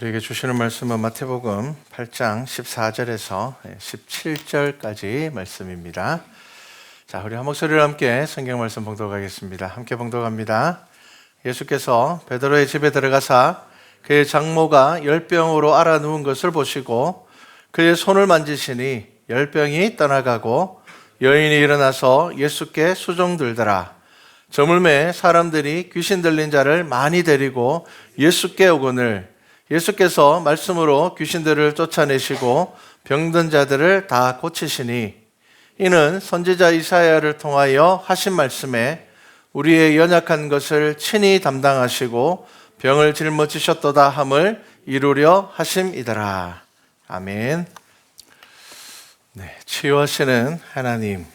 우리에게 주시는 말씀은 마태복음 8장 14절에서 17절까지 말씀입니다. 자, 우리 한 목소리로 함께 성경 말씀 봉독하겠습니다. 함께 봉독합니다. 예수께서 베드로의 집에 들어가사 그의 장모가 열병으로 앓아 누운 것을 보시고 그의 손을 만지시니 열병이 떠나가고 여인이 일어나서 예수께 수종들더라. 저물매 사람들이 귀신 들린 자를 많이 데리고 예수께 오거늘 예수께서 말씀으로 귀신들을 쫓아내시고 병든 자들을 다 고치시니 이는 선지자 이사야를 통하여 하신 말씀에 우리의 연약한 것을 친히 담당하시고 병을 짊어지셨도다 함을 이루려 하심이더라. 아멘. 네, 치유하시는 하나님.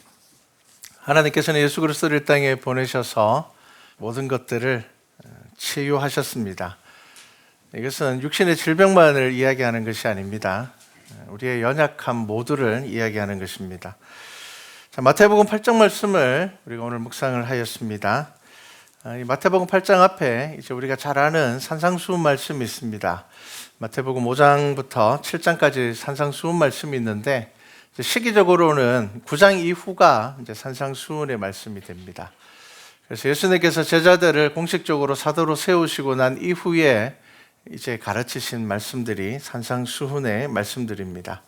하나님께서는 예수 그리스도를 이 땅에 보내셔서 모든 것들을 치유하셨습니다. 이것은 육신의 질병만을 이야기하는 것이 아닙니다. 우리의 연약함 모두를 이야기하는 것입니다. 자, 마태복음 8장 말씀을 우리가 오늘 묵상을 하였습니다. 이 마태복음 8장 앞에 이제 우리가 잘 아는 산상수훈 말씀이 있습니다. 마태복음 5장부터 7장까지 산상수훈 말씀이 있는데 시기적으로는 9장 이후가 이제 산상수훈의 말씀이 됩니다. 그래서 예수님께서 제자들을 공식적으로 사도로 세우시고 난 이후에 이제 가르치신 말씀들이 산상수훈의 말씀들입니다.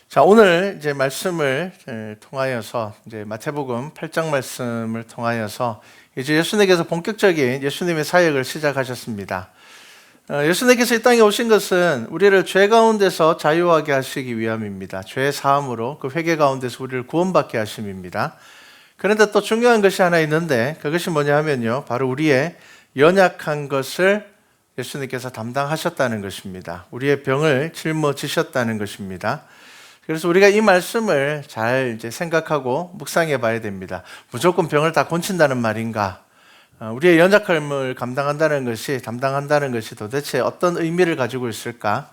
자, 오늘 이제 말씀을 통하여서 이제 마태복음 8장 말씀을 통하여서 이제 예수님께서 본격적인 예수님의 사역을 시작하셨습니다. 예수님께서 이 땅에 오신 것은 우리를 죄 가운데서 자유하게 하시기 위함입니다. 죄 사함으로 그 회개 가운데서 우리를 구원받게 하심입니다. 그런데 또 중요한 것이 하나 있는데 그것이 뭐냐 하면요, 바로 우리의 연약한 것을 예수님께서 담당하셨다는 것입니다. 우리의 병을 짊어지셨다는 것입니다. 그래서 우리가 이 말씀을 잘 이제 생각하고 묵상해 봐야 됩니다. 무조건 병을 다 고친다는 말인가? 우리의 연약함을 담당한다는 것이 도대체 어떤 의미를 가지고 있을까?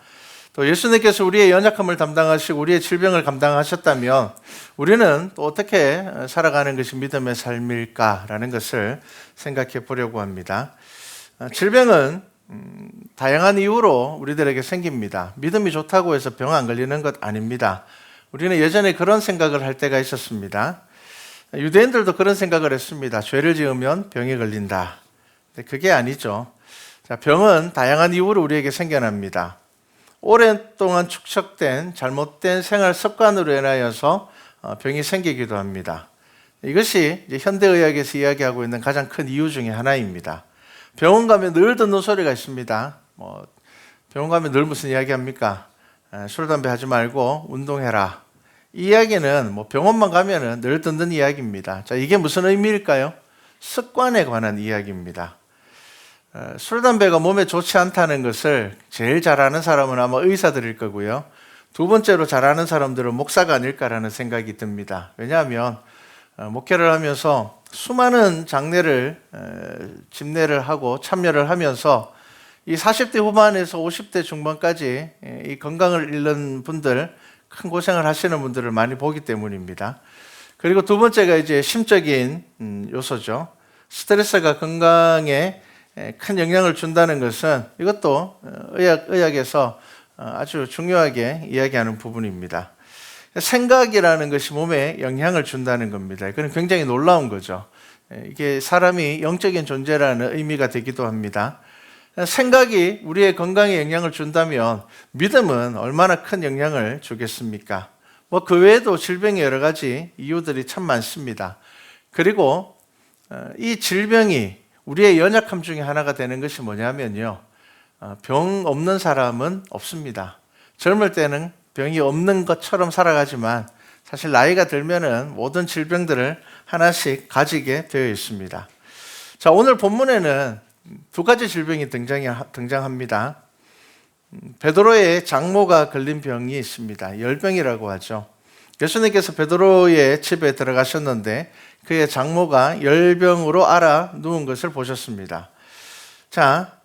또 예수님께서 우리의 연약함을 담당하시고 우리의 질병을 감당하셨다면 우리는 또 어떻게 살아가는 것이 믿음의 삶일까라는 것을 생각해 보려고 합니다. 질병은 다양한 이유로 우리들에게 생깁니다. 믿음이 좋다고 해서 병 안 걸리는 것 아닙니다. 우리는 예전에 그런 생각을 할 때가 있었습니다. 유대인들도 그런 생각을 했습니다. 죄를 지으면 병이 걸린다. 근데 그게 아니죠. 자, 병은 다양한 이유로 우리에게 생겨납니다. 오랫동안 축적된 잘못된 생활 습관으로 인하여서 병이 생기기도 합니다. 이것이 이제 현대의학에서 이야기하고 있는 가장 큰 이유 중에 하나입니다. 병원 가면 늘 듣는 소리가 있습니다. 병원 가면 늘 무슨 이야기 합니까? 술, 담배 하지 말고 운동해라. 이 이야기는 병원만 가면 늘 듣는 이야기입니다. 자, 이게 무슨 의미일까요? 습관에 관한 이야기입니다. 술, 담배가 몸에 좋지 않다는 것을 제일 잘 아는 사람은 아마 의사들일 거고요. 두 번째로 잘 아는 사람들은 목사가 아닐까라는 생각이 듭니다. 왜냐하면 목회를 하면서 수많은 장례를 집례를 하고 참여를 하면서 이 40대 후반에서 50대 중반까지 이 건강을 잃는 분들, 큰 고생을 하시는 분들을 많이 보기 때문입니다. 그리고 두 번째가 이제 심적인 요소죠. 스트레스가 건강에 큰 영향을 준다는 것은 이것도 의학에서 아주 중요하게 이야기하는 부분입니다. 생각이라는 것이 몸에 영향을 준다는 겁니다. 그건 굉장히 놀라운 거죠. 이게 사람이 영적인 존재라는 의미가 되기도 합니다. 생각이 우리의 건강에 영향을 준다면 믿음은 얼마나 큰 영향을 주겠습니까? 그 외에도 질병의 여러 가지 이유들이 참 많습니다. 그리고 이 질병이 우리의 연약함 중에 하나가 되는 것이 뭐냐면요, 병 없는 사람은 없습니다. 젊을 때는 병이 없는 것처럼 살아가지만 사실 나이가 들면은 모든 질병들을 하나씩 가지게 되어 있습니다. 자, 오늘 본문에는 두 가지 질병이 등장합니다. 베드로의 장모가 걸린 병이 있습니다. 열병이라고 하죠. 예수님께서 베드로의 집에 들어가셨는데 그의 장모가 열병으로 앓아 누운 것을 보셨습니다. 자,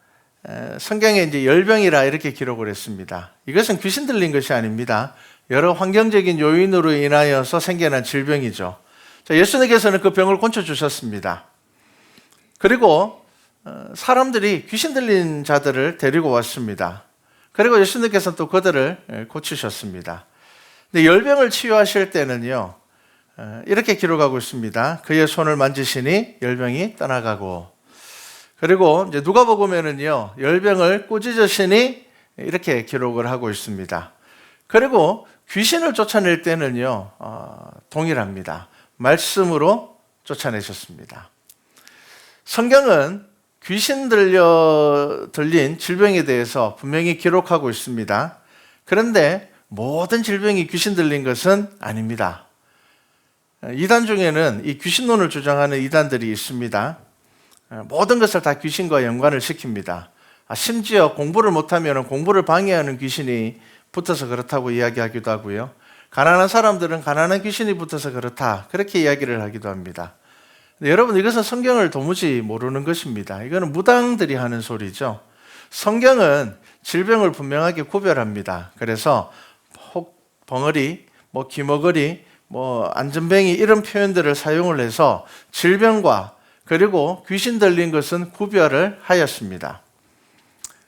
성경에 이제 열병이라 이렇게 기록을 했습니다. 이것은 귀신 들린 것이 아닙니다. 여러 환경적인 요인으로 인하여서 생겨난 질병이죠. 자, 예수님께서는 그 병을 고쳐주셨습니다. 그리고 사람들이 귀신 들린 자들을 데리고 왔습니다. 그리고 예수님께서는 또 그들을 고치셨습니다. 근데 열병을 치유하실 때는요, 이렇게 기록하고 있습니다. 그의 손을 만지시니 열병이 떠나가고, 그리고 이제 누가복음에는요, 열병을 꾸짖으시니 이렇게 기록을 하고 있습니다. 그리고 귀신을 쫓아낼 때는요, 동일합니다. 말씀으로 쫓아내셨습니다. 성경은 귀신 들린 질병에 대해서 분명히 기록하고 있습니다. 그런데 모든 질병이 귀신 들린 것은 아닙니다. 이단 중에는 이 귀신론을 주장하는 이단들이 있습니다. 모든 것을 다 귀신과 연관을 시킵니다. 심지어 공부를 못하면 공부를 방해하는 귀신이 붙어서 그렇다고 이야기하기도 하고요. 가난한 사람들은 가난한 귀신이 붙어서 그렇다, 그렇게 이야기를 하기도 합니다. 여러분, 이것은 성경을 도무지 모르는 것입니다. 이거는 무당들이 하는 소리죠. 성경은 질병을 분명하게 구별합니다. 그래서 벙어리, 기머거리, 안전뱅이 이런 표현들을 사용을 해서 질병과 그리고 귀신 들린 것은 구별을 하였습니다.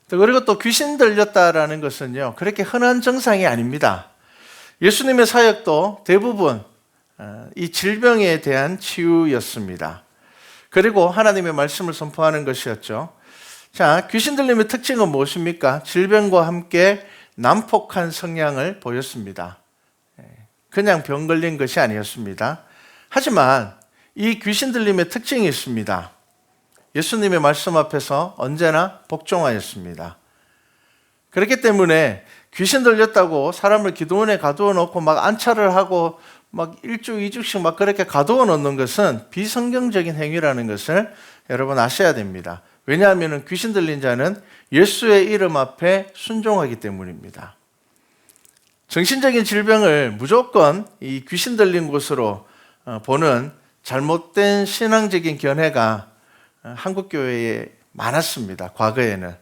그리고 또 귀신 들렸다라는 것은요, 그렇게 흔한 증상이 아닙니다. 예수님의 사역도 대부분 이 질병에 대한 치유였습니다. 그리고 하나님의 말씀을 선포하는 것이었죠. 자, 귀신 들림의 특징은 무엇입니까? 질병과 함께 난폭한 성향을 보였습니다. 그냥 병 걸린 것이 아니었습니다. 하지만 이 귀신 들림의 특징이 있습니다. 예수님의 말씀 앞에서 언제나 복종하였습니다. 그렇기 때문에 귀신 들렸다고 사람을 기도원에 가두어 놓고 막 안차를 하고 막 1주, 2주씩 막 그렇게 가두어 놓는 것은 비성경적인 행위라는 것을 여러분 아셔야 됩니다. 왜냐하면 귀신 들린 자는 예수의 이름 앞에 순종하기 때문입니다. 정신적인 질병을 무조건 이 귀신 들린 곳으로 보는 잘못된 신앙적인 견해가 한국교회에 많았습니다. 과거에는.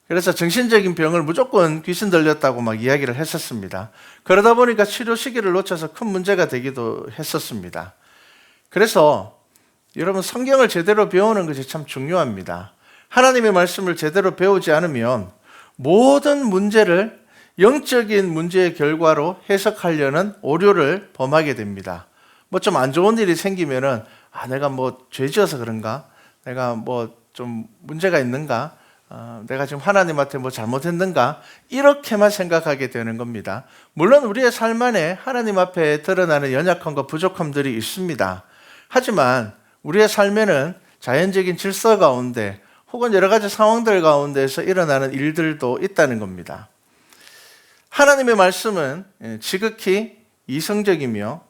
그래서 정신적인 병을 무조건 귀신 들렸다고 막 이야기를 했었습니다. 그러다 보니까 치료 시기를 놓쳐서 큰 문제가 되기도 했었습니다. 그래서 여러분, 성경을 제대로 배우는 것이 참 중요합니다. 하나님의 말씀을 제대로 배우지 않으면 모든 문제를 영적인 문제의 결과로 해석하려는 오류를 범하게 됩니다. 좀 안 좋은 일이 생기면은, 내가 죄 지어서 그런가? 내가 좀 문제가 있는가? 내가 지금 하나님한테 잘못했는가? 이렇게만 생각하게 되는 겁니다. 물론 우리의 삶 안에 하나님 앞에 드러나는 연약함과 부족함들이 있습니다. 하지만 우리의 삶에는 자연적인 질서 가운데 혹은 여러 가지 상황들 가운데서 일어나는 일들도 있다는 겁니다. 하나님의 말씀은 지극히 이성적이며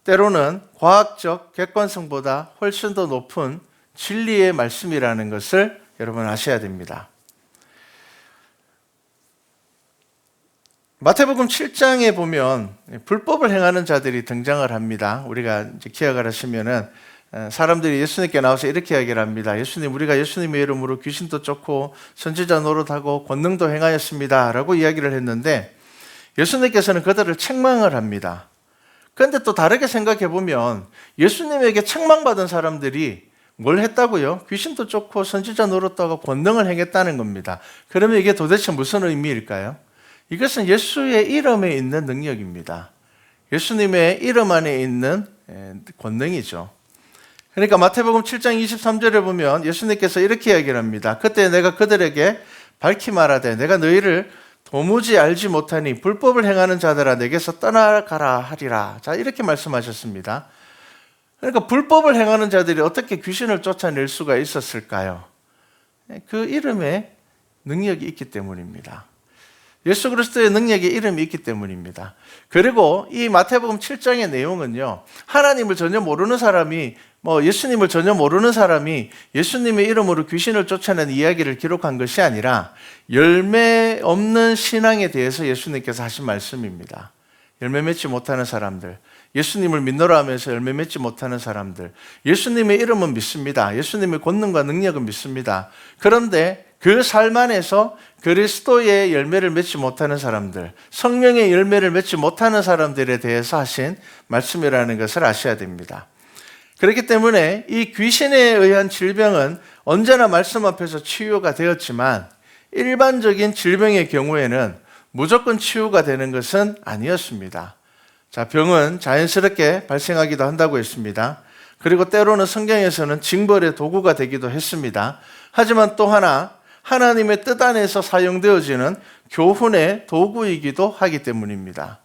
때로는 과학적 객관성보다 훨씬 더 높은 진리의 말씀이라는 것을 여러분 아셔야 됩니다. 마태복음 7장에 보면 불법을 행하는 자들이 등장을 합니다. 우리가 이제 기억을 하시면은 사람들이 예수님께 나와서 이렇게 이야기를 합니다. 예수님, 우리가 예수님의 이름으로 귀신도 쫓고 선지자 노릇하고 권능도 행하였습니다 라고 이야기를 했는데, 예수님께서는 그들을 책망을 합니다. 그런데 또 다르게 생각해 보면 예수님에게 책망받은 사람들이 뭘 했다고요? 귀신도 쫓고 선지자 노릇도 하고 권능을 행했다는 겁니다. 그러면 이게 도대체 무슨 의미일까요? 이것은 예수의 이름에 있는 능력입니다. 예수님의 이름 안에 있는 권능이죠. 그러니까 마태복음 7장 23절에 보면 예수님께서 이렇게 이야기를 합니다. 그때 내가 그들에게 밝히 말하되 내가 너희를 도무지 알지 못하니 불법을 행하는 자들아 내게서 떠나가라 하리라. 자, 이렇게 말씀하셨습니다. 그러니까 불법을 행하는 자들이 어떻게 귀신을 쫓아낼 수가 있었을까요? 그 이름에 능력이 있기 때문입니다. 예수 그리스도의 능력의 이름이 있기 때문입니다. 그리고 이 마태복음 7장의 내용은요, 하나님을 전혀 모르는 사람이, 예수님을 전혀 모르는 사람이 예수님의 이름으로 귀신을 쫓아내는 이야기를 기록한 것이 아니라 열매 없는 신앙에 대해서 예수님께서 하신 말씀입니다. 열매 맺지 못하는 사람들, 예수님을 믿노라 하면서 열매 맺지 못하는 사람들, 예수님의 이름은 믿습니다. 예수님의 권능과 능력은 믿습니다. 그런데 그 삶 안에서 그리스도의 열매를 맺지 못하는 사람들, 성령의 열매를 맺지 못하는 사람들에 대해서 하신 말씀이라는 것을 아셔야 됩니다. 그렇기 때문에 이 귀신에 의한 질병은 언제나 말씀 앞에서 치유가 되었지만 일반적인 질병의 경우에는 무조건 치유가 되는 것은 아니었습니다. 자, 병은 자연스럽게 발생하기도 한다고 했습니다. 그리고 때로는 성경에서는 징벌의 도구가 되기도 했습니다. 하지만 또 하나 하나님의 뜻 안에서 사용되어지는 교훈의 도구이기도 하기 때문입니다.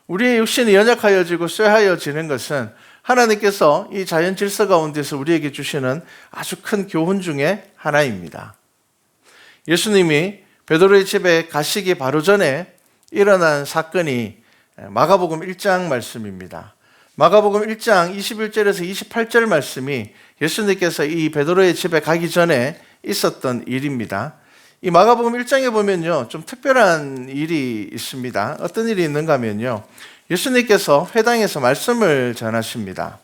우리의 육신이 연약하여지고 쇠하여지는 것은 하나님께서 이 자연 질서 가운데서 우리에게 주시는 아주 큰 교훈 중에 하나입니다. 예수님이 베드로의 집에 가시기 바로 전에 일어난 사건이 마가복음 1장 말씀입니다. 마가복음 1장 21절에서 28절 말씀이 예수님께서 이 베드로의 집에 가기 전에 있었던 일입니다. 이 마가복음 1장에 보면요, 좀 특별한 일이 있습니다. 어떤 일이 있는가 하면요, 예수님께서 회당에서 말씀을 전하십니다.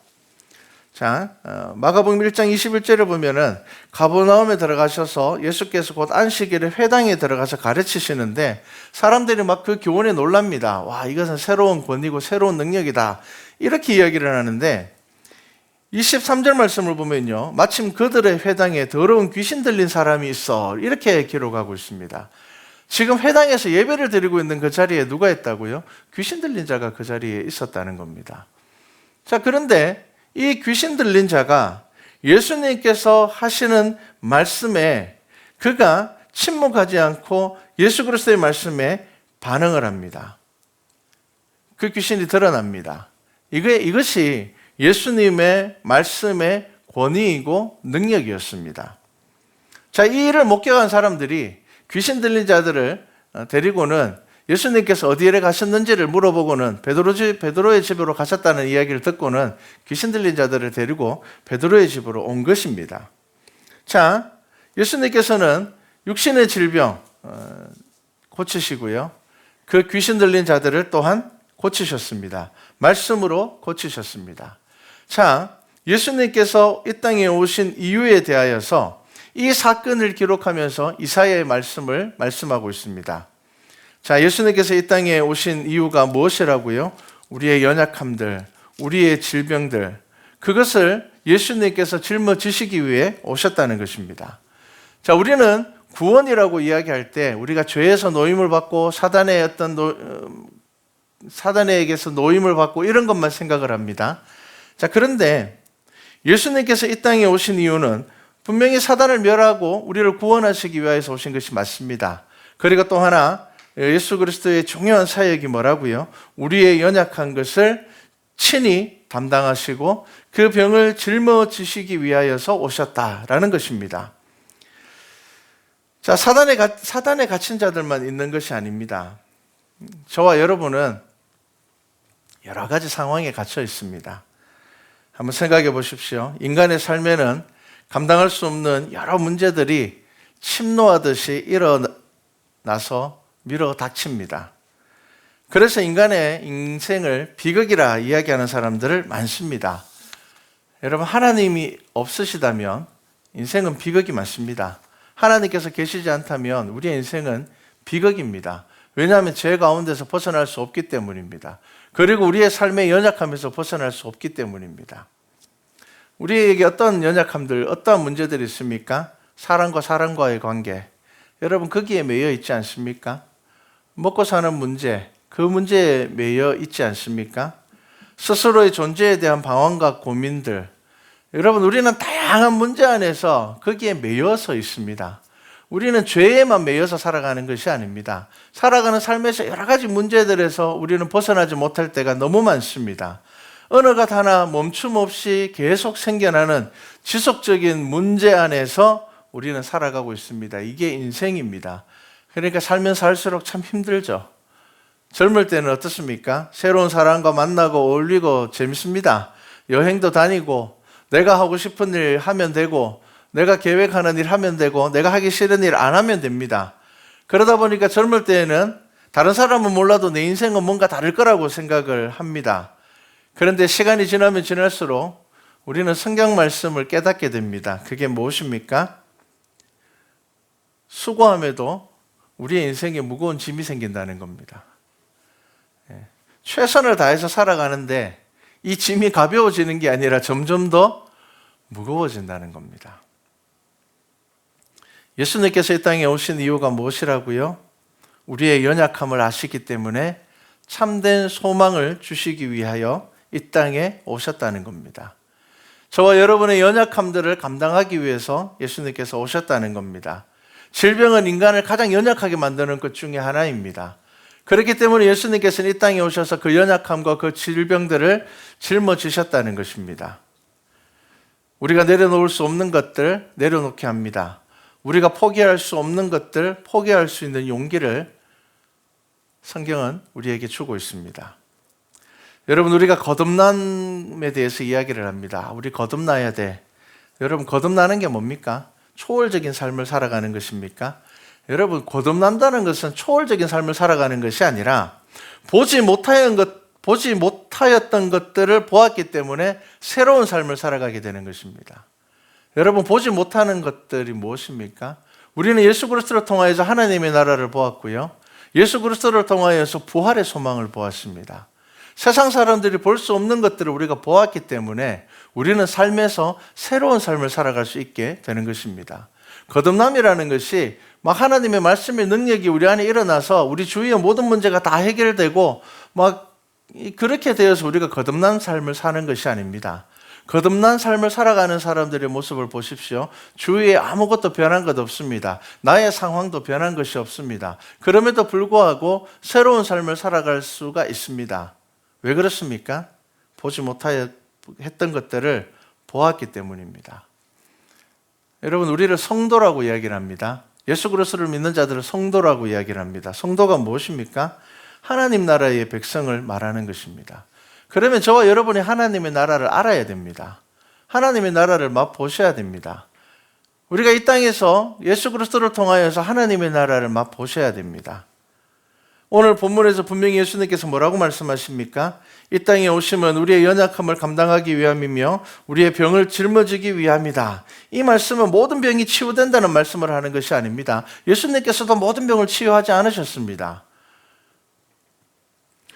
자, 마가복음 1장 21절을 보면은 가버나움에 들어가셔서 예수께서 곧 안식일에 회당에 들어가서 가르치시는데 사람들이 막 그 교훈에 놀랍니다. 와, 이것은 새로운 권위고 새로운 능력이다. 이렇게 이야기를 하는데 23절 말씀을 보면요, 마침 그들의 회당에 더러운 귀신 들린 사람이 있어, 이렇게 기록하고 있습니다. 지금 회당에서 예배를 드리고 있는 그 자리에 누가 있다고요? 귀신 들린 자가 그 자리에 있었다는 겁니다. 자, 그런데 이 귀신 들린 자가 예수님께서 하시는 말씀에 그가 침묵하지 않고 예수 그리스도의 말씀에 반응을 합니다. 그 귀신이 드러납니다. 이것이 예수님의 말씀의 권위이고 능력이었습니다. 자, 이 일을 목격한 사람들이 귀신 들린 자들을 데리고는 예수님께서 어디에 가셨는지를 물어보고는 베드로의 집으로 가셨다는 이야기를 듣고는 귀신 들린 자들을 데리고 베드로의 집으로 온 것입니다. 자, 예수님께서는 육신의 질병 고치시고요, 그 귀신 들린 자들을 또한 고치셨습니다. 말씀으로 고치셨습니다. 자, 예수님께서 이 땅에 오신 이유에 대하여서 이 사건을 기록하면서 이사야의 말씀을 말씀하고 있습니다. 자, 예수님께서 이 땅에 오신 이유가 무엇이라고요? 우리의 연약함들, 우리의 질병들, 그것을 예수님께서 짊어지시기 위해 오셨다는 것입니다. 자, 우리는 구원이라고 이야기할 때 우리가 죄에서 노임을 받고 사단에게서 노임을 받고 이런 것만 생각을 합니다. 자, 그런데 예수님께서 이 땅에 오신 이유는 분명히 사단을 멸하고 우리를 구원하시기 위해서 오신 것이 맞습니다. 그리고 또 하나, 예수 그리스도의 중요한 사역이 뭐라고요? 우리의 연약한 것을 친히 담당하시고 그 병을 짊어지시기 위하여서 오셨다라는 것입니다. 자, 사단에 갇힌 자들만 있는 것이 아닙니다. 저와 여러분은 여러 가지 상황에 갇혀 있습니다. 한번 생각해 보십시오. 인간의 삶에는 감당할 수 없는 여러 문제들이 침노하듯이 일어나서 밀어 닥칩니다. 그래서 인간의 인생을 비극이라 이야기하는 사람들 많습니다. 여러분, 하나님이 없으시다면 인생은 비극이 많습니다. 하나님께서 계시지 않다면 우리의 인생은 비극입니다. 왜냐하면 죄 가운데서 벗어날 수 없기 때문입니다. 그리고 우리의 삶의 연약함에서 벗어날 수 없기 때문입니다. 우리에게 어떤 연약함들, 어떤 문제들이 있습니까? 사람과 사람과의 관계. 여러분, 거기에 매여 있지 않습니까? 먹고 사는 문제, 그 문제에 매여 있지 않습니까? 스스로의 존재에 대한 방황과 고민들. 여러분, 우리는 다양한 문제 안에서 거기에 매여서 있습니다. 우리는 죄에만 매여서 살아가는 것이 아닙니다. 살아가는 삶에서 여러 가지 문제들에서 우리는 벗어나지 못할 때가 너무 많습니다. 어느 것 하나 멈춤 없이 계속 생겨나는 지속적인 문제 안에서 우리는 살아가고 있습니다. 이게 인생입니다. 그러니까 살면 살수록 참 힘들죠. 젊을 때는 어떻습니까? 새로운 사람과 만나고 어울리고 재밌습니다. 여행도 다니고 내가 하고 싶은 일 하면 되고 내가 계획하는 일 하면 되고 내가 하기 싫은 일 안 하면 됩니다. 그러다 보니까 젊을 때에는 다른 사람은 몰라도 내 인생은 뭔가 다를 거라고 생각을 합니다. 그런데 시간이 지나면 지날수록 우리는 성경 말씀을 깨닫게 됩니다. 그게 무엇입니까? 수고함에도 우리의 인생에 무거운 짐이 생긴다는 겁니다. 최선을 다해서 살아가는데 이 짐이 가벼워지는 게 아니라 점점 더 무거워진다는 겁니다. 예수님께서 이 땅에 오신 이유가 무엇이라고요? 우리의 연약함을 아시기 때문에 참된 소망을 주시기 위하여 이 땅에 오셨다는 겁니다. 저와 여러분의 연약함들을 감당하기 위해서 예수님께서 오셨다는 겁니다. 질병은 인간을 가장 연약하게 만드는 것 중에 하나입니다. 그렇기 때문에 예수님께서는 이 땅에 오셔서 그 연약함과 그 질병들을 짊어지셨다는 것입니다. 우리가 내려놓을 수 없는 것들 내려놓게 합니다. 우리가 포기할 수 없는 것들 포기할 수 있는 용기를 성경은 우리에게 주고 있습니다. 여러분, 우리가 거듭남에 대해서 이야기를 합니다. 우리 거듭나야 돼. 여러분, 거듭나는 게 뭡니까? 초월적인 삶을 살아가는 것입니까? 여러분, 거듭난다는 것은 초월적인 삶을 살아가는 것이 아니라 보지 못하였던 것들을 보았기 때문에 새로운 삶을 살아가게 되는 것입니다. 여러분, 보지 못하는 것들이 무엇입니까? 우리는 예수 그리스도를 통하여서 하나님의 나라를 보았고요. 예수 그리스도를 통하여서 부활의 소망을 보았습니다. 세상 사람들이 볼 수 없는 것들을 우리가 보았기 때문에 우리는 삶에서 새로운 삶을 살아갈 수 있게 되는 것입니다. 거듭남이라는 것이 막 하나님의 말씀의 능력이 우리 안에 일어나서 우리 주위의 모든 문제가 다 해결되고 막 그렇게 되어서 우리가 거듭난 삶을 사는 것이 아닙니다. 거듭난 삶을 살아가는 사람들의 모습을 보십시오. 주위에 아무것도 변한 것 없습니다. 나의 상황도 변한 것이 없습니다. 그럼에도 불구하고 새로운 삶을 살아갈 수가 있습니다. 왜 그렇습니까? 보지 못했던 것들을 보았기 때문입니다. 여러분, 우리를 성도라고 이야기를 합니다. 예수 그리스도를 믿는 자들을 성도라고 이야기를 합니다. 성도가 무엇입니까? 하나님 나라의 백성을 말하는 것입니다. 그러면 저와 여러분이 하나님의 나라를 알아야 됩니다. 하나님의 나라를 맛보셔야 됩니다. 우리가 이 땅에서 예수 그리스도를 통하여서 하나님의 나라를 맛보셔야 됩니다. 오늘 본문에서 분명히 예수님께서 뭐라고 말씀하십니까? 이 땅에 오시면 우리의 연약함을 감당하기 위함이며 우리의 병을 짊어지기 위함이다. 이 말씀은 모든 병이 치유된다는 말씀을 하는 것이 아닙니다. 예수님께서도 모든 병을 치유하지 않으셨습니다.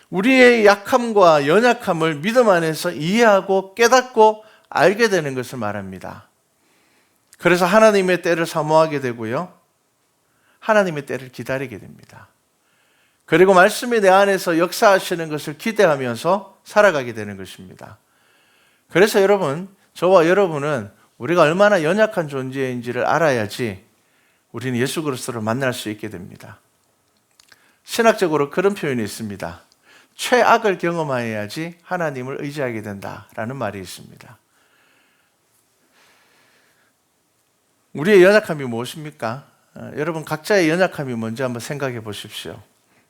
우리의 약함과 연약함을 믿음 안에서 이해하고 깨닫고 알게 되는 것을 말합니다. 그래서 하나님의 때를 사모하게 되고요. 하나님의 때를 기다리게 됩니다. 그리고 말씀이 내 안에서 역사하시는 것을 기대하면서 살아가게 되는 것입니다. 그래서 여러분, 저와 여러분은 우리가 얼마나 연약한 존재인지를 알아야지 우리는 예수 그리스도를 만날 수 있게 됩니다. 신학적으로 그런 표현이 있습니다. 최악을 경험해야지 하나님을 의지하게 된다라는 말이 있습니다. 우리의 연약함이 무엇입니까? 여러분, 각자의 연약함이 뭔지 한번 생각해 보십시오.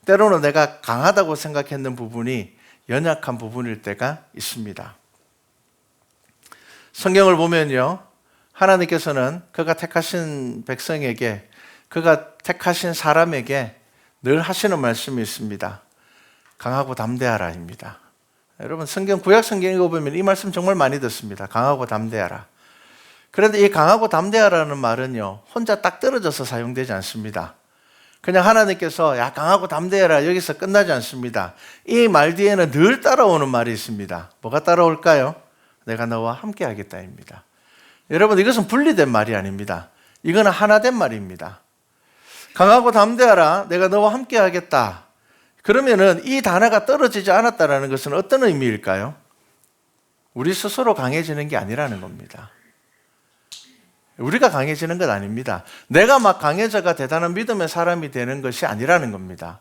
때로는 내가 강하다고 생각했는 부분이 연약한 부분일 때가 있습니다. 성경을 보면요, 하나님께서는 그가 택하신 백성에게, 그가 택하신 사람에게 늘 하시는 말씀이 있습니다. 강하고 담대하라입니다. 여러분, 구약 성경 읽어보면 이 말씀 정말 많이 듣습니다. 강하고 담대하라. 그런데 이 강하고 담대하라는 말은요, 혼자 딱 떨어져서 사용되지 않습니다. 그냥 하나님께서 야, 강하고 담대해라, 여기서 끝나지 않습니다. 이 말 뒤에는 늘 따라오는 말이 있습니다. 뭐가 따라올까요? 내가 너와 함께 하겠다입니다. 여러분, 이것은 분리된 말이 아닙니다. 이거는 하나된 말입니다. 강하고 담대하라, 내가 너와 함께 하겠다. 그러면은 이 단어가 떨어지지 않았다는 것은 어떤 의미일까요? 우리 스스로 강해지는 게 아니라는 겁니다. 우리가 강해지는 것 아닙니다. 내가 막 강해져가 대단한 믿음의 사람이 되는 것이 아니라는 겁니다.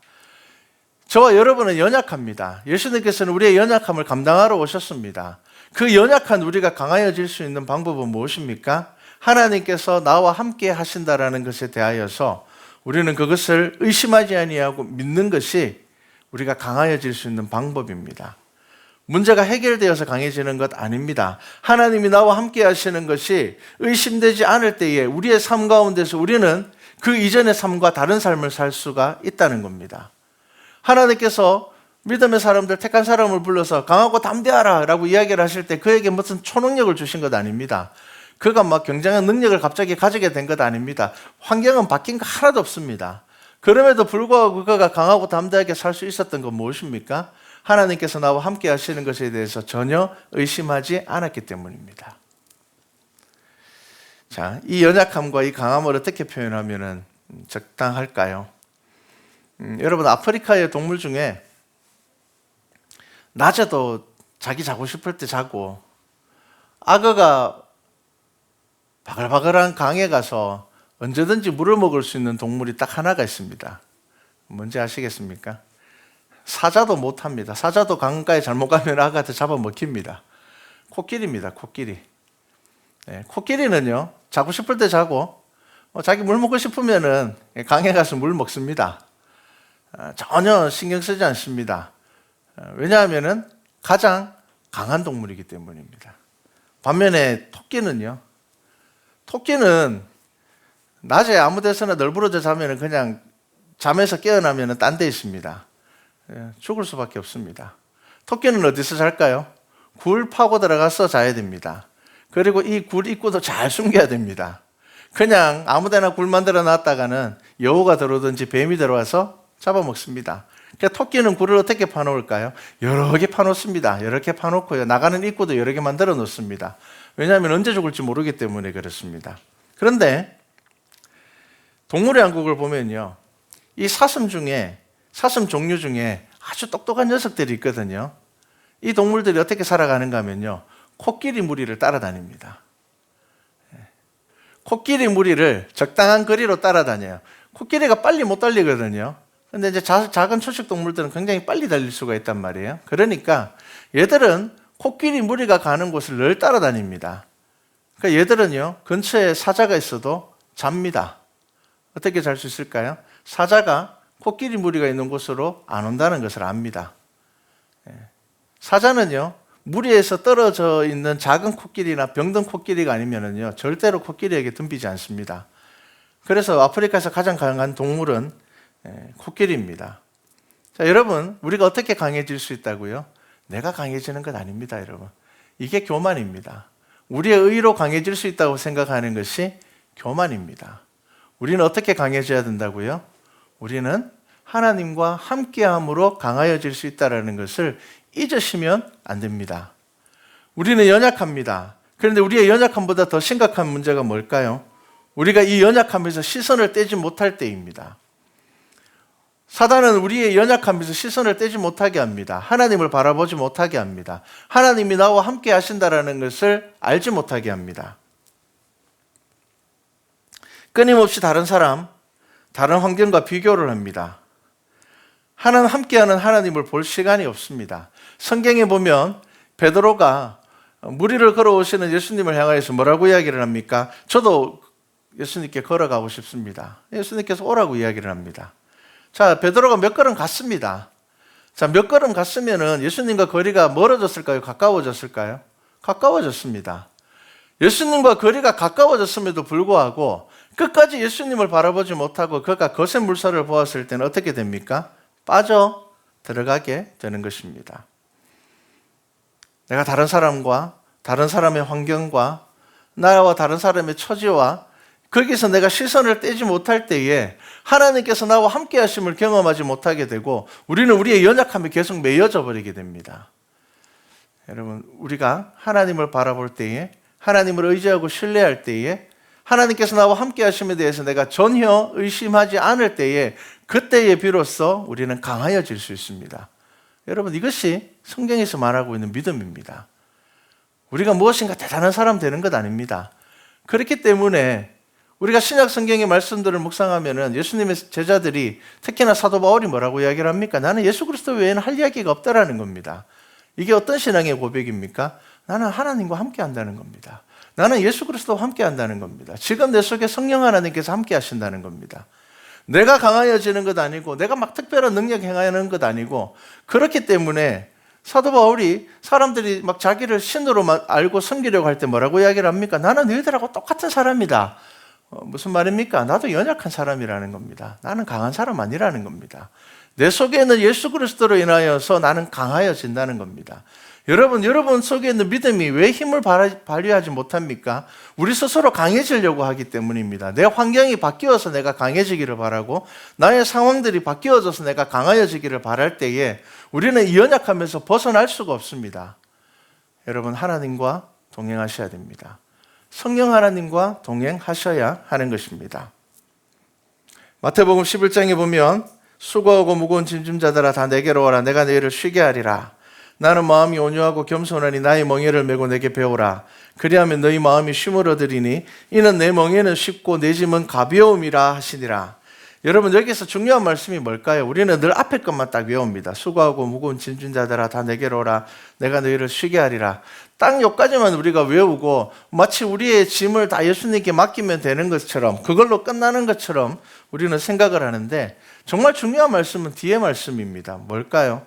저와 여러분은 연약합니다. 예수님께서는 우리의 연약함을 감당하러 오셨습니다. 그 연약한 우리가 강하여질 수 있는 방법은 무엇입니까? 하나님께서 나와 함께 하신다라는 것에 대하여서 우리는 그것을 의심하지 아니하고 믿는 것이 우리가 강하여질 수 있는 방법입니다. 문제가 해결되어서 강해지는 것 아닙니다. 하나님이 나와 함께 하시는 것이 의심되지 않을 때에 우리의 삶 가운데서 우리는 그 이전의 삶과 다른 삶을 살 수가 있다는 겁니다. 하나님께서 믿음의 사람들, 택한 사람을 불러서 강하고 담대하라 라고 이야기를 하실 때 그에게 무슨 초능력을 주신 것 아닙니다. 그가 막 굉장한 능력을 갑자기 가지게 된 것 아닙니다. 환경은 바뀐 거 하나도 없습니다. 그럼에도 불구하고 그가 강하고 담대하게 살 수 있었던 건 무엇입니까? 하나님께서 나와 함께 하시는 것에 대해서 전혀 의심하지 않았기 때문입니다. 자, 이 연약함과 이 강함을 어떻게 표현하면 적당할까요? 여러분, 아프리카의 동물 중에 낮에도 자기 자고 싶을 때 자고, 악어가 바글바글한 강에 가서 언제든지 물을 먹을 수 있는 동물이 딱 하나가 있습니다. 뭔지 아시겠습니까? 사자도 못합니다. 사자도 강가에 잘못 가면 악어한테 잡아먹힙니다. 코끼리입니다. 코끼리. 네, 코끼리는요, 자고 싶을 때 자고, 자기 물 먹고 싶으면은 강에 가서 물 먹습니다. 전혀 신경 쓰지 않습니다. 왜냐하면은 가장 강한 동물이기 때문입니다. 반면에 토끼는 낮에 아무 데서나 널브러져 자면은 그냥 잠에서 깨어나면은 딴 데 있습니다. 죽을 수밖에 없습니다. 토끼는 어디서 잘까요? 굴 파고 들어가서 자야 됩니다. 그리고 이 굴 입구도 잘 숨겨야 됩니다. 그냥 아무 데나 굴 만들어 놨다가는 여우가 들어오든지 뱀이 들어와서 잡아먹습니다. 그러니까 토끼는 굴을 어떻게 파놓을까요? 여러 개 파놓습니다. 여러 개 파놓고요. 나가는 입구도 여러 개 만들어 놓습니다. 왜냐하면 언제 죽을지 모르기 때문에 그렇습니다. 그런데 동물의 왕국을 보면요, 이 사슴 종류 중에 아주 똑똑한 녀석들이 있거든요. 이 동물들이 어떻게 살아가는가 하면요, 코끼리 무리를 따라다닙니다. 코끼리 무리를 적당한 거리로 따라다녀요. 코끼리가 빨리 못 달리거든요. 근데 이제 작은 초식 동물들은 굉장히 빨리 달릴 수가 있단 말이에요. 그러니까 얘들은 코끼리 무리가 가는 곳을 늘 따라다닙니다. 그러니까 얘들은요, 근처에 사자가 있어도 잡니다. 어떻게 잘 수 있을까요? 사자가 코끼리 무리가 있는 곳으로 안 온다는 것을 압니다. 사자는요, 무리에서 떨어져 있는 작은 코끼리나 병든 코끼리가 아니면은요, 절대로 코끼리에게 덤비지 않습니다. 그래서 아프리카에서 가장 강한 동물은 코끼리입니다. 자, 여러분, 우리가 어떻게 강해질 수 있다고요? 내가 강해지는 것 아닙니다, 여러분. 이게 교만입니다. 우리의 의로 강해질 수 있다고 생각하는 것이 교만입니다. 우리는 어떻게 강해져야 된다고요? 우리는 하나님과 함께함으로 강하여질 수 있다는 것을 잊으시면 안 됩니다. 우리는 연약합니다. 그런데 우리의 연약함보다 더 심각한 문제가 뭘까요? 우리가 이 연약함에서 시선을 떼지 못할 때입니다. 사단은 우리의 연약함에서 시선을 떼지 못하게 합니다. 하나님을 바라보지 못하게 합니다. 하나님이 나와 함께 하신다는 것을 알지 못하게 합니다. 끊임없이 다른 사람, 다른 환경과 비교를 합니다. 함께하는 하나님을 볼 시간이 없습니다. 성경에 보면 베드로가 무리를 걸어오시는 예수님을 향하여서 뭐라고 이야기를 합니까? 저도 예수님께 걸어가고 싶습니다. 예수님께서 오라고 이야기를 합니다. 자, 베드로가 몇 걸음 갔습니다. 자, 몇 걸음 갔으면은 예수님과 거리가 멀어졌을까요? 가까워졌을까요? 가까워졌습니다. 예수님과 거리가 가까워졌음에도 불구하고 끝까지 예수님을 바라보지 못하고 그가 거센 물살을 보았을 때는 어떻게 됩니까? 빠져 들어가게 되는 것입니다. 내가 다른 사람과 다른 사람의 환경과 나와 다른 사람의 처지와 거기서 내가 시선을 떼지 못할 때에 하나님께서 나와 함께 하심을 경험하지 못하게 되고 우리는 우리의 연약함에 계속 매여져 버리게 됩니다. 여러분, 우리가 하나님을 바라볼 때에, 하나님을 의지하고 신뢰할 때에, 하나님께서 나와 함께 하심에 대해서 내가 전혀 의심하지 않을 때에, 그때에 비로소 우리는 강하여질 수 있습니다. 여러분, 이것이 성경에서 말하고 있는 믿음입니다. 우리가 무엇인가 대단한 사람 되는 것 아닙니다. 그렇기 때문에 우리가 신약 성경의 말씀들을 묵상하면은 예수님의 제자들이, 특히나 사도 바울이 뭐라고 이야기를 합니까? 나는 예수 그리스도 외에는 할 이야기가 없다라는 겁니다. 이게 어떤 신앙의 고백입니까? 나는 하나님과 함께 한다는 겁니다. 나는 예수 그리스도와 함께 한다는 겁니다. 지금 내 속에 성령 하나님께서 함께 하신다는 겁니다. 내가 강하여지는 것 아니고 내가 막 특별한 능력 행하는 것 아니고, 그렇기 때문에 사도 바울이 사람들이 막 자기를 신으로 알고 섬기려고 할 때 뭐라고 이야기를 합니까? 나는 너희들하고 똑같은 사람이다. 무슨 말입니까? 나도 연약한 사람이라는 겁니다. 나는 강한 사람 아니라는 겁니다. 내 속에 있는 예수 그리스도로 인하여서 나는 강하여진다는 겁니다. 여러분 속에 있는 믿음이 왜 힘을 발휘하지 못합니까? 우리 스스로 강해지려고 하기 때문입니다. 내 환경이 바뀌어서 내가 강해지기를 바라고, 나의 상황들이 바뀌어져서 내가 강하여지기를 바랄 때에 우리는 이 연약함에서 벗어날 수가 없습니다. 여러분, 하나님과 동행하셔야 됩니다. 성령 하나님과 동행하셔야 하는 것입니다. 마태복음 11장에 보면 수고하고 무거운 짐진 자들아 다 내게로 와라. 내가 너희를 쉬게 하리라. 나는 마음이 온유하고 겸손하니 나의 멍에를 메고 내게 배우라. 그리하면 너희 마음이 쉼을 얻으리니 이는 내 멍에는 쉽고 내 짐은 가벼움이라 하시니라. 여러분, 여기서 중요한 말씀이 뭘까요? 우리는 늘 앞에 것만 딱 외웁니다. 수고하고 무거운 짐진 자들아 다 내게로 오라. 내가 너희를 쉬게 하리라. 딱 여기까지만 우리가 외우고 마치 우리의 짐을 다 예수님께 맡기면 되는 것처럼, 그걸로 끝나는 것처럼 우리는 생각을 하는데, 정말 중요한 말씀은 뒤에 말씀입니다. 뭘까요?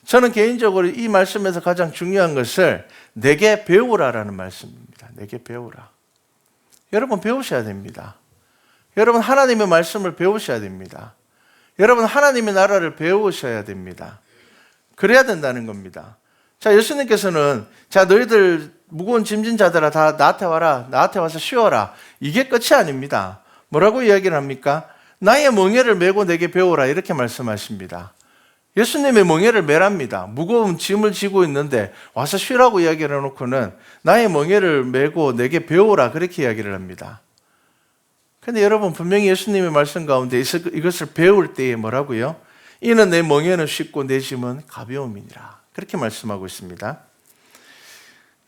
저는 개인적으로 이 말씀에서 가장 중요한 것을 내게 배우라라는 말씀입니다. 내게 배우라. 여러분, 배우셔야 됩니다. 여러분, 하나님의 말씀을 배우셔야 됩니다. 여러분, 하나님의 나라를 배우셔야 됩니다. 그래야 된다는 겁니다. 자, 예수님께서는 자, 너희들 무거운 짐진 자들아 다 나한테 와라. 나한테 와서 쉬어라. 이게 끝이 아닙니다. 뭐라고 이야기를 합니까? 나의 멍에를 메고 내게 배우라. 이렇게 말씀하십니다. 예수님의 멍에를 메랍니다. 무거운 짐을 지고 있는데 와서 쉬라고 이야기를 해놓고는 나의 멍에를 메고 내게 배우라. 그렇게 이야기를 합니다. 그런데 여러분, 분명히 예수님의 말씀 가운데 이것을 배울 때에 뭐라고요? 이는 내 멍에는 쉽고 내 짐은 가벼움이니라. 그렇게 말씀하고 있습니다.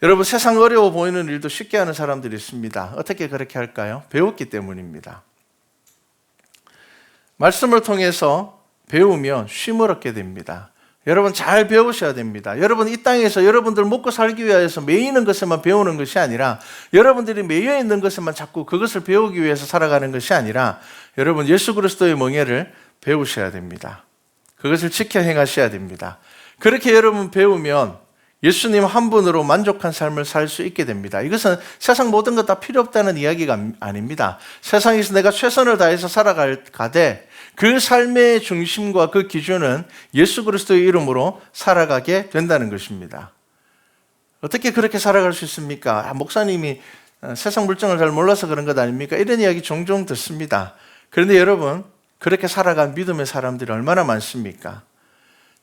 여러분, 세상 어려워 보이는 일도 쉽게 하는 사람들이 있습니다. 어떻게 그렇게 할까요? 배웠기 때문입니다. 말씀을 통해서 배우면 쉼을 얻게 됩니다. 여러분, 잘 배우셔야 됩니다. 여러분, 이 땅에서 여러분들 먹고 살기 위해서 매이는 것에만 배우는 것이 아니라, 여러분들이 매여 있는 것에만 자꾸 그것을 배우기 위해서 살아가는 것이 아니라, 여러분, 예수 그리스도의 멍에를 배우셔야 됩니다. 그것을 지켜 행하셔야 됩니다. 그렇게 여러분 배우면 예수님 한 분으로 만족한 삶을 살 수 있게 됩니다. 이것은 세상 모든 것 다 필요 없다는 이야기가 아닙니다. 세상에서 내가 최선을 다해서 살아가되 그 삶의 중심과 그 기준은 예수 그리스도의 이름으로 살아가게 된다는 것입니다. 어떻게 그렇게 살아갈 수 있습니까? 목사님이 세상 물정을 잘 몰라서 그런 것 아닙니까? 이런 이야기 종종 듣습니다. 그런데 여러분, 그렇게 살아간 믿음의 사람들이 얼마나 많습니까?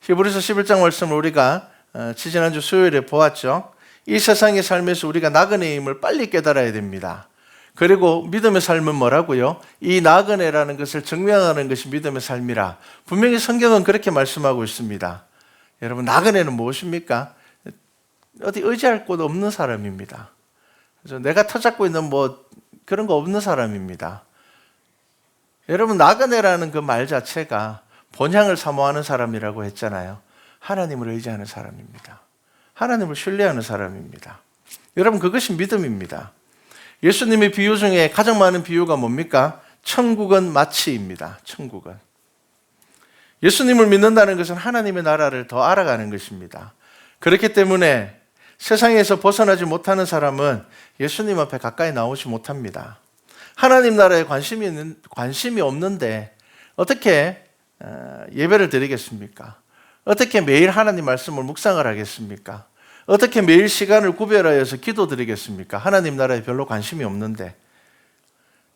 히브리서 11장 말씀을 우리가 지지난주 수요일에 보았죠. 이 세상의 삶에서 우리가 나그네의 힘을 빨리 깨달아야 됩니다. 그리고 믿음의 삶은 뭐라고요? 이 나그네라는 것을 증명하는 것이 믿음의 삶이라. 분명히 성경은 그렇게 말씀하고 있습니다. 여러분, 나그네는 무엇입니까? 어디 의지할 곳 없는 사람입니다. 그래서 내가 터잡고 있는 그런 거 없는 사람입니다. 여러분, 나그네라는 그 말 자체가 본향을 사모하는 사람이라고 했잖아요. 하나님을 의지하는 사람입니다. 하나님을 신뢰하는 사람입니다. 여러분, 그것이 믿음입니다. 예수님의 비유 중에 가장 많은 비유가 뭡니까? 천국은 마치입니다. 천국은. 예수님을 믿는다는 것은 하나님의 나라를 더 알아가는 것입니다. 그렇기 때문에 세상에서 벗어나지 못하는 사람은 예수님 앞에 가까이 나오지 못합니다. 하나님 나라에 관심이 없는데 어떻게 예배를 드리겠습니까? 어떻게 매일 하나님 말씀을 묵상을 하겠습니까? 어떻게 매일 시간을 구별하여서 기도드리겠습니까? 하나님 나라에 별로 관심이 없는데.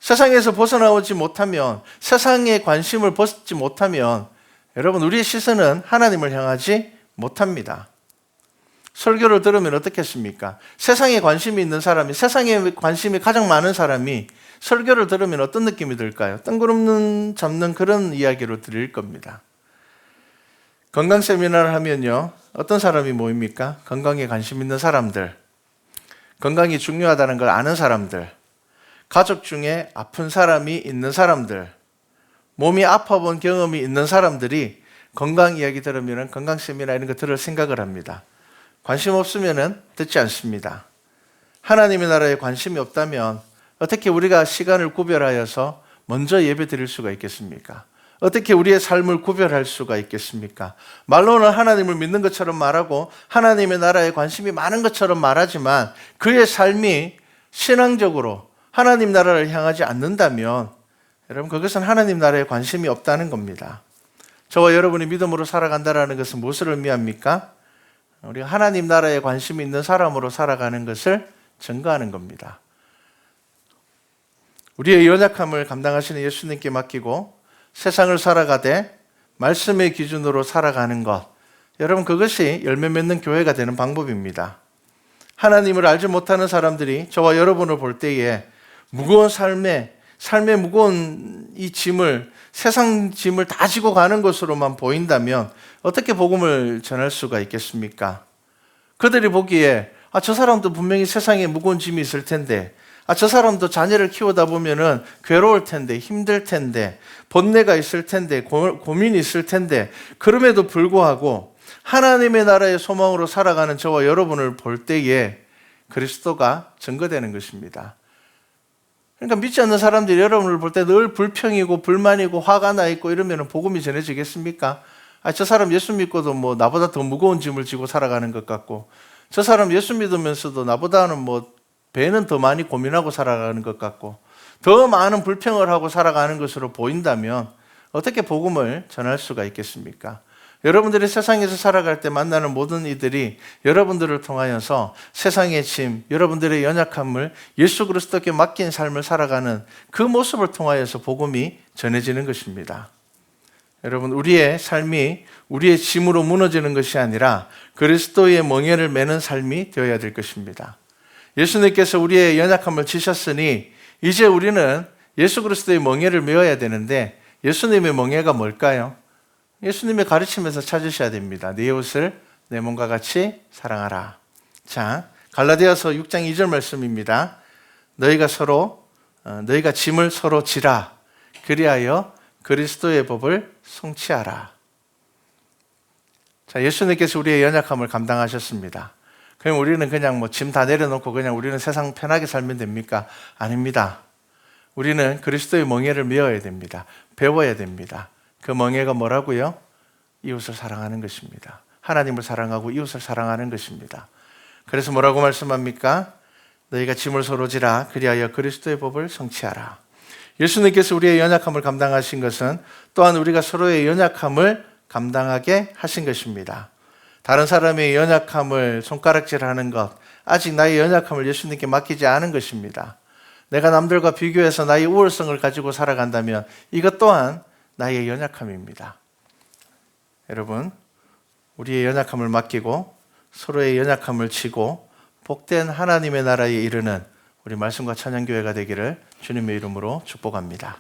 세상에서 벗어나오지 못하면, 세상에 관심을 벗지 못하면 여러분, 우리의 시선은 하나님을 향하지 못합니다. 설교를 들으면 어떻겠습니까? 세상에 관심이 있는 사람이, 세상에 관심이 가장 많은 사람이 설교를 들으면 어떤 느낌이 들까요? 뜬구름 잡는 그런 이야기로 들릴 겁니다. 건강 세미나를 하면요, 어떤 사람이 모입니까? 건강에 관심 있는 사람들, 건강이 중요하다는 걸 아는 사람들, 가족 중에 아픈 사람이 있는 사람들, 몸이 아파본 경험이 있는 사람들이 건강 이야기 들으면 건강 세미나 이런 거 들을 생각을 합니다. 관심 없으면 듣지 않습니다. 하나님의 나라에 관심이 없다면 어떻게 우리가 시간을 구별하여서 먼저 예배 드릴 수가 있겠습니까? 어떻게 우리의 삶을 구별할 수가 있겠습니까? 말로는 하나님을 믿는 것처럼 말하고 하나님의 나라에 관심이 많은 것처럼 말하지만 그의 삶이 신앙적으로 하나님 나라를 향하지 않는다면 여러분, 그것은 하나님 나라에 관심이 없다는 겁니다. 저와 여러분이 믿음으로 살아간다는 것은 무엇을 의미합니까? 우리가 하나님 나라에 관심이 있는 사람으로 살아가는 것을 증거하는 겁니다. 우리의 연약함을 감당하시는 예수님께 맡기고 세상을 살아가되 말씀의 기준으로 살아가는 것, 여러분, 그것이 열매 맺는 교회가 되는 방법입니다. 하나님을 알지 못하는 사람들이 저와 여러분을 볼 때에 무거운 삶의 무거운 이 짐을, 세상 짐을 다 지고 가는 것으로만 보인다면 어떻게 복음을 전할 수가 있겠습니까? 그들이 보기에 저 사람도 분명히 세상에 무거운 짐이 있을 텐데, 저 사람도 자녀를 키우다 보면은 괴로울 텐데, 힘들 텐데, 번뇌가 있을 텐데, 고민이 있을 텐데, 그럼에도 불구하고 하나님의 나라의 소망으로 살아가는 저와 여러분을 볼 때에 그리스도가 증거되는 것입니다. 그러니까 믿지 않는 사람들이 여러분을 볼 때 늘 불평이고 불만이고 화가 나 있고 이러면 복음이 전해지겠습니까? 저 사람 예수 믿고도 뭐 나보다 더 무거운 짐을 지고 살아가는 것 같고, 저 사람 예수 믿으면서도 나보다는 뭐 배는 더 많이 고민하고 살아가는 것 같고, 더 많은 불평을 하고 살아가는 것으로 보인다면 어떻게 복음을 전할 수가 있겠습니까? 여러분들이 세상에서 살아갈 때 만나는 모든 이들이 여러분들을 통하여서 세상의 짐, 여러분들의 연약함을 예수 그리스도께 맡긴 삶을 살아가는 그 모습을 통하여서 복음이 전해지는 것입니다. 여러분, 우리의 삶이 우리의 짐으로 무너지는 것이 아니라 그리스도의 멍에를 매는 삶이 되어야 될 것입니다. 예수님께서 우리의 연약함을 지셨으니 이제 우리는 예수 그리스도의 멍에를 메어야 되는데, 예수님의 멍에가 뭘까요? 예수님의 가르침에서 찾으셔야 됩니다. 네 옷을 내 몸과 같이 사랑하라. 자, 갈라디아서 6장 2절 말씀입니다. 너희가 짐을 서로 지라. 그리하여 그리스도의 법을 성취하라. 자, 예수님께서 우리의 연약함을 감당하셨습니다. 그럼 우리는 그냥 짐 다 내려놓고 그냥 우리는 세상 편하게 살면 됩니까? 아닙니다. 우리는 그리스도의 멍에를 메어야 됩니다. 배워야 됩니다. 그 멍에가 뭐라고요? 이웃을 사랑하는 것입니다. 하나님을 사랑하고 이웃을 사랑하는 것입니다. 그래서 뭐라고 말씀합니까? 너희가 짐을 서로 지라. 그리하여 그리스도의 법을 성취하라. 예수님께서 우리의 연약함을 감당하신 것은 또한 우리가 서로의 연약함을 감당하게 하신 것입니다. 다른 사람의 연약함을 손가락질하는 것, 아직 나의 연약함을 예수님께 맡기지 않은 것입니다. 내가 남들과 비교해서 나의 우월성을 가지고 살아간다면 이것 또한 나의 연약함입니다. 여러분, 우리의 연약함을 맡기고 서로의 연약함을 지고 복된 하나님의 나라에 이르는 우리 말씀과 찬양교회가 되기를 주님의 이름으로 축복합니다.